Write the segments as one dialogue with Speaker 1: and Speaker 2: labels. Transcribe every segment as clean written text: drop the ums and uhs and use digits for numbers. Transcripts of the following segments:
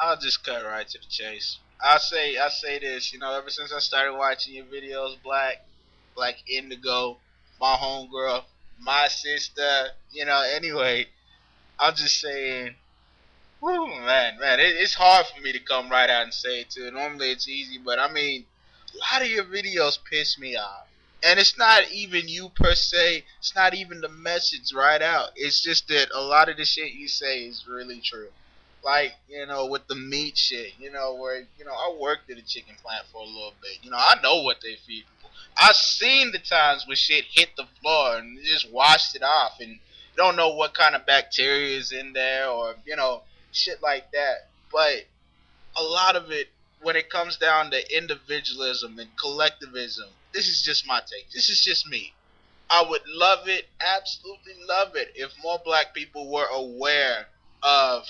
Speaker 1: I'll just cut right to the chase. I say this. Ever since I started watching your videos, Black Indigo, my homegirl, my sister. Anyway, I'm just saying. Whew, man, it's hard for me to come right out and say it too. Normally it's easy, but I mean, a lot of your videos piss me off. And it's not even you per se. It's not even the message right out. It's just that a lot of the shit you say is really true. Like, with the meat shit, where, I worked at a chicken plant for a little bit. I know what they feed people. I've seen the times when shit hit the floor and it just washed it off and you don't know what kind of bacteria is in there or, shit like that. But a lot of it, when it comes down to individualism and collectivism, this is just my take. This is just me. I would love it, absolutely love it, if more black people were aware of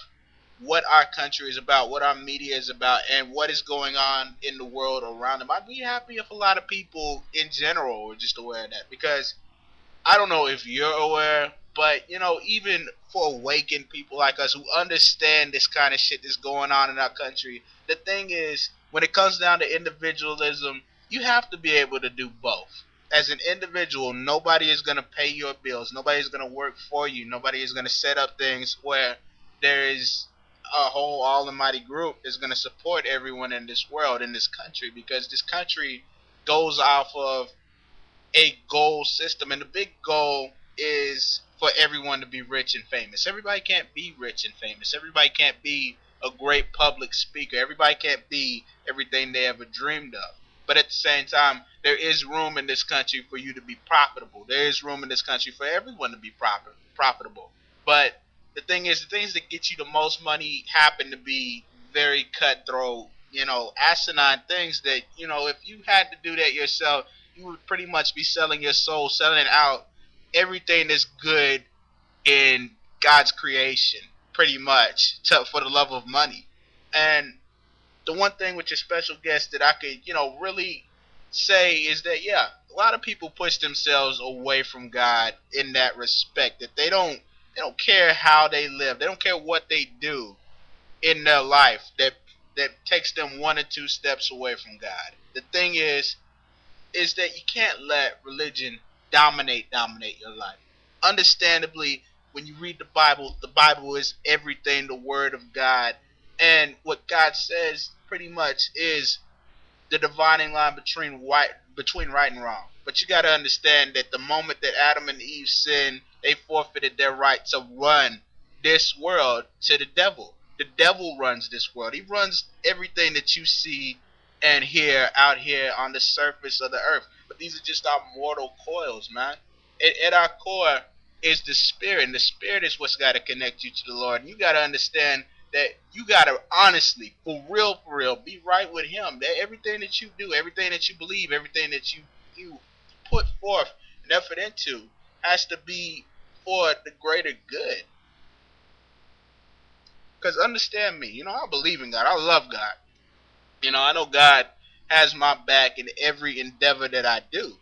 Speaker 1: what our country is about, what our media is about, and what is going on in the world around them. I'd be happy if a lot of people in general were just aware of that because I don't know if you're aware, but even for awakened people like us who understand this kind of shit that's going on in our country, the thing is, when it comes down to individualism, you have to be able to do both. As an individual, nobody is going to pay your bills. Nobody is going to work for you. Nobody is going to set up things where there is a whole almighty group is going to support everyone in this world, in this country, because this country goes off of a goal system, and the big goal is for everyone to be rich and famous. Everybody can't be rich and famous. Everybody can't be a great public speaker. Everybody can't be everything they ever dreamed of. But at the same time, there is room in this country for you to be profitable. There is room in this country for everyone to be profitable. But the thing is, the things that get you the most money happen to be very cutthroat, asinine things that, if you had to do that yourself, you would pretty much be selling your soul, selling out everything that's good in God's creation, pretty much, for the love of money. And the one thing with your special guest that I could, really say is that, yeah, a lot of people push themselves away from God in that respect. That they don't care how they live. They don't care what they do in their life that takes them one or two steps away from God. The thing is that you can't let religion dominate your life. Understandably, when you read the Bible is everything the word of God, and what God says pretty much is the dividing line between right and wrong. But you got to understand that the moment that Adam and Eve sinned, they forfeited their right to run this world to the devil. The devil runs this world. He runs everything that you see and hear out here on the surface of the earth. But these are just our mortal coils, man. At our core is the spirit, and the spirit is what's got to connect you to the Lord. And you got to understand that you gotta honestly, for real, be right with Him. That everything that you do, everything that you believe, everything that you put forth and effort into has to be for the greater good. Because understand me, I believe in God. I love God. I know God has my back in every endeavor that I do.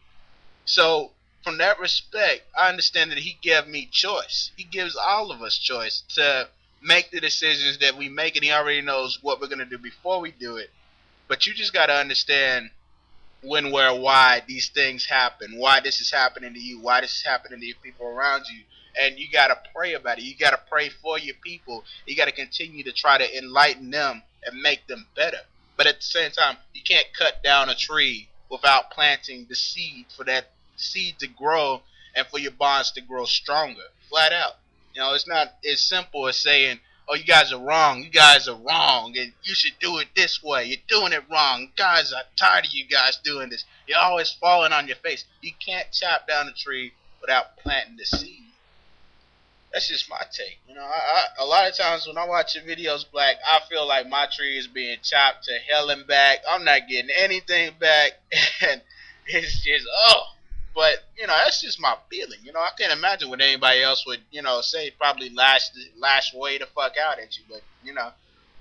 Speaker 1: So from that respect, I understand that He gave me choice. He gives all of us choice to make the decisions that we make, and He already knows what we're gonna do before we do it. But you just gotta understand when, where, why these things happen, why this is happening to you, why this is happening to your people around you. And you gotta pray about it. You gotta pray for your people. You gotta continue to try to enlighten them and make them better. But at the same time, you can't cut down a tree without planting the seed for that seed to grow and for your bonds to grow stronger. Flat out. It's not as simple as saying, "Oh, you guys are wrong. You guys are wrong, and you should do it this way. You're doing it wrong. Guys, I'm tired of you guys doing this. You're always falling on your face." You can't chop down a tree without planting the seed. That's just my take. A lot of times when I watch your videos, Black, I feel like my tree is being chopped to hell and back. I'm not getting anything back, and it's just But that's just my feeling. I can't imagine what anybody else would say. Probably lash way the fuck out at you, but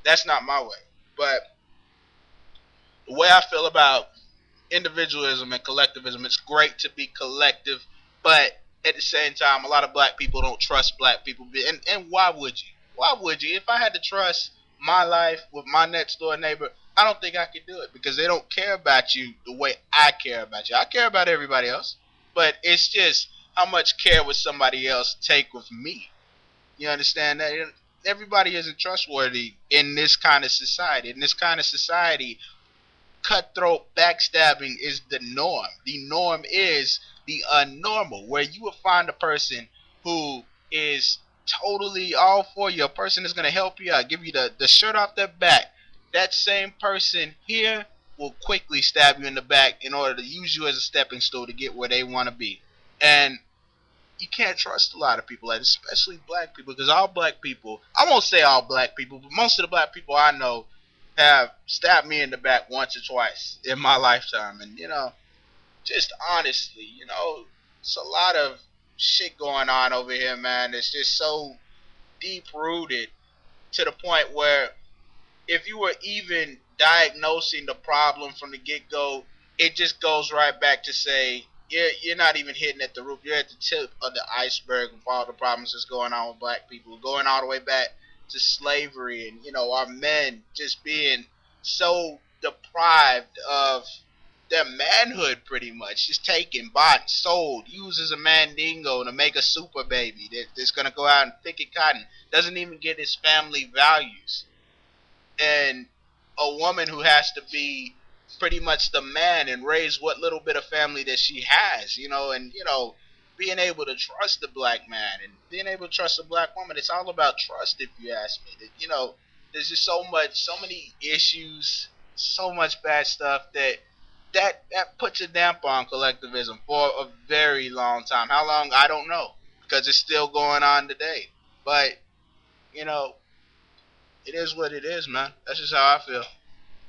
Speaker 1: that's not my way. But the way I feel about individualism and collectivism, it's great to be collective, but at the same time, a lot of black people don't trust black people. And why would you? Why would you? If I had to trust my life with my next door neighbor, I don't think I could do it because they don't care about you the way I care about you. I care about everybody else, but it's just how much care would somebody else take with me? You understand that? Everybody isn't trustworthy in this kind of society. In this kind of society, cutthroat backstabbing is the norm. The norm is the unnormal, where you will find a person who is totally all for you. A person is going to help you out, give you the shirt off their back. That same person here will quickly stab you in the back in order to use you as a stepping stool to get where they want to be. And you can't trust a lot of people, like especially black people, because all black people, I won't say all black people, but most of the black people I know have stabbed me in the back once or twice in my lifetime. And, just honestly, it's a lot of shit going on over here, man. It's just so deep rooted to the point where if you were even diagnosing the problem from the get go, it just goes right back to say you're not even hitting at the root. You're at the tip of the iceberg of all the problems that's going on with black people, going all the way back to slavery and our men just being so deprived of their manhood, pretty much just taken, bought, sold, used as a mandingo to make a super baby that's gonna go out and pick a cotton. Doesn't even get his family values, and a woman who has to be pretty much the man and raise what little bit of family that she has, and being able to trust the black man and being able to trust a black woman. It's all about trust, if you ask me. There's just so many issues, so much bad stuff that puts a damper on collectivism for a very long time. How long, I don't know, because it's still going on today. But you know, it is what it is, man. That's just how I feel.